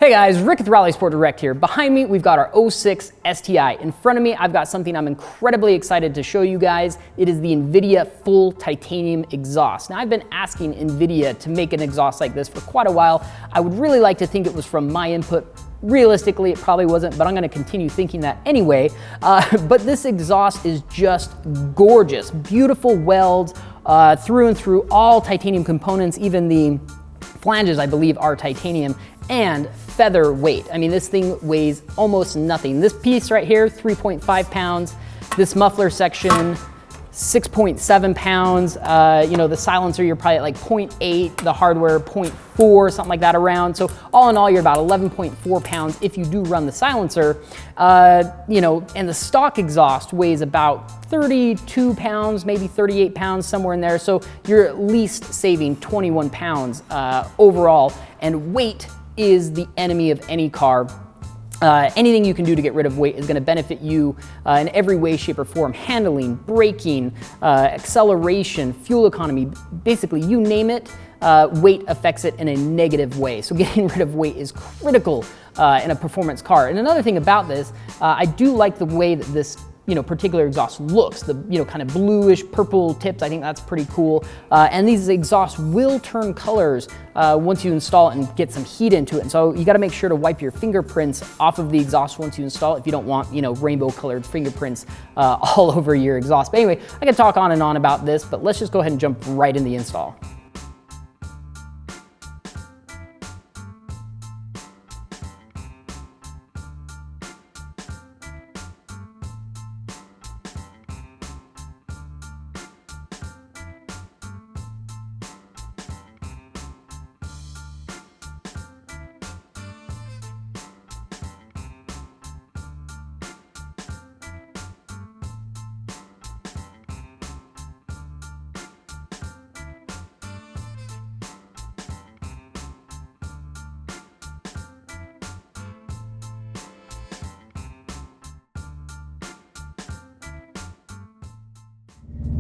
Hey guys, Rick with RallySport Direct here. Behind me, we've got our 06 STI. In front of me, I've got something I'm incredibly excited to show you guys. It is the Invidia full titanium exhaust. Now, I've been asking Invidia to make an exhaust like this for quite a while. I would really like to think it was from my input. Realistically, it probably wasn't, but I'm gonna continue thinking that anyway. But this exhaust is just gorgeous. Beautiful welds through and through, all titanium components, even the flanges, I believe, are titanium, and featherweight. I mean, this thing weighs almost nothing. This piece right here, 3.5 pounds. This muffler section, 6.7 pounds. You know, the silencer, you're probably at like 0.8, the hardware 0.4, something like that around. So all in all, you're about 11.4 pounds if you do run the silencer. You know, and the stock exhaust weighs about 32 pounds, maybe 38 pounds, somewhere in there. So you're at least saving 21 pounds overall. And weight is the enemy of any car. Anything you can do to get rid of weight is going to benefit you in every way, shape, or form. Handling, braking, acceleration, fuel economy, basically you name it, weight affects it in a negative way. So getting rid of weight is critical in a performance car. And another thing about this, I do like the way that this particular exhaust looks, the kind of bluish purple tips. I think that's pretty cool. And these exhausts will turn colors once you install it and get some heat into it. And so you got to make sure to wipe your fingerprints off of the exhaust once you install it if you don't want rainbow colored fingerprints all over your exhaust. But anyway, I can talk on and on about this, but let's just go ahead and jump right in the install.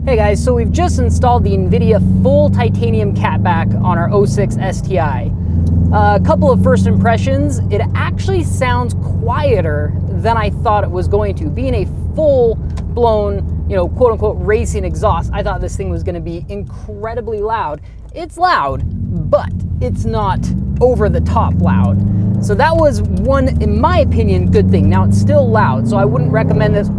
Hey guys, so we've just installed the Invidia full titanium catback on our 06 STI. A couple of first impressions, it actually sounds quieter than I thought it was going to. Being a full-blown, quote unquote racing exhaust, I thought this thing was gonna be incredibly loud. It's loud, but it's not over the top loud. So that was one, in my opinion, good thing. Now it's still loud, so I wouldn't recommend this.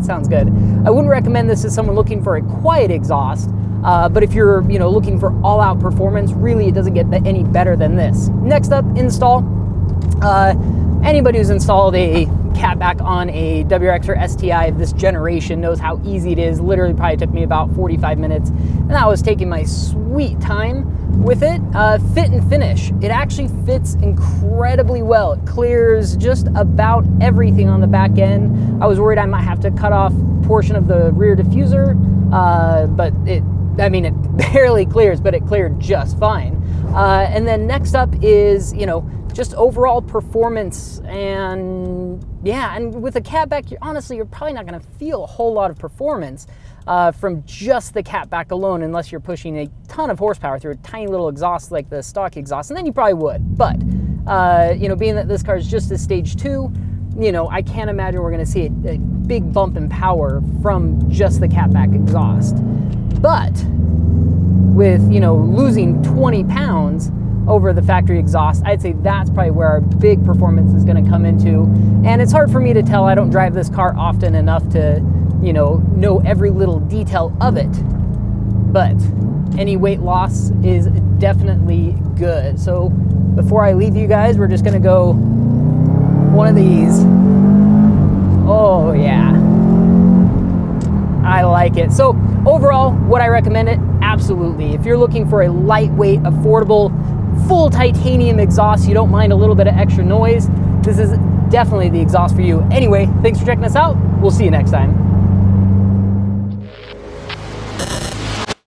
Sounds good. I wouldn't recommend this to someone looking for a quiet exhaust, but if you're looking for all-out performance, really it doesn't get any better than this. Next up, install. Anybody who's installed a catback on a WRX or STI of this generation knows how easy it is. Literally probably took me about 45 minutes, and I was taking my sweet time with it. Fit and finish. It actually fits incredibly well. It clears just about everything on the back end. I was worried I might have to cut off a portion of the rear diffuser, but it barely clears, but it cleared just fine. And then next up is, just overall performance. And yeah, and with a catback, you're probably not gonna feel a whole lot of performance from just the catback alone, unless you're pushing a ton of horsepower through a tiny little exhaust like the stock exhaust, and then you probably would. But being that this car is just a stage 2, I can't imagine we're gonna see a big bump in power from just the catback exhaust. But with losing 20 pounds over the factory exhaust, I'd say that's probably where our big performance is going to come into. And it's hard for me to tell. I don't drive this car often enough to know every little detail of it, but any weight loss is definitely good. So before I leave you guys, we're just going to go one of these. Oh yeah, I like it. So overall, would I recommend it? Absolutely. If you're looking for a lightweight, affordable, full titanium exhaust, you don't mind a little bit of extra noise, this is definitely the exhaust for you. Anyway, thanks for checking us out. We'll see you next time.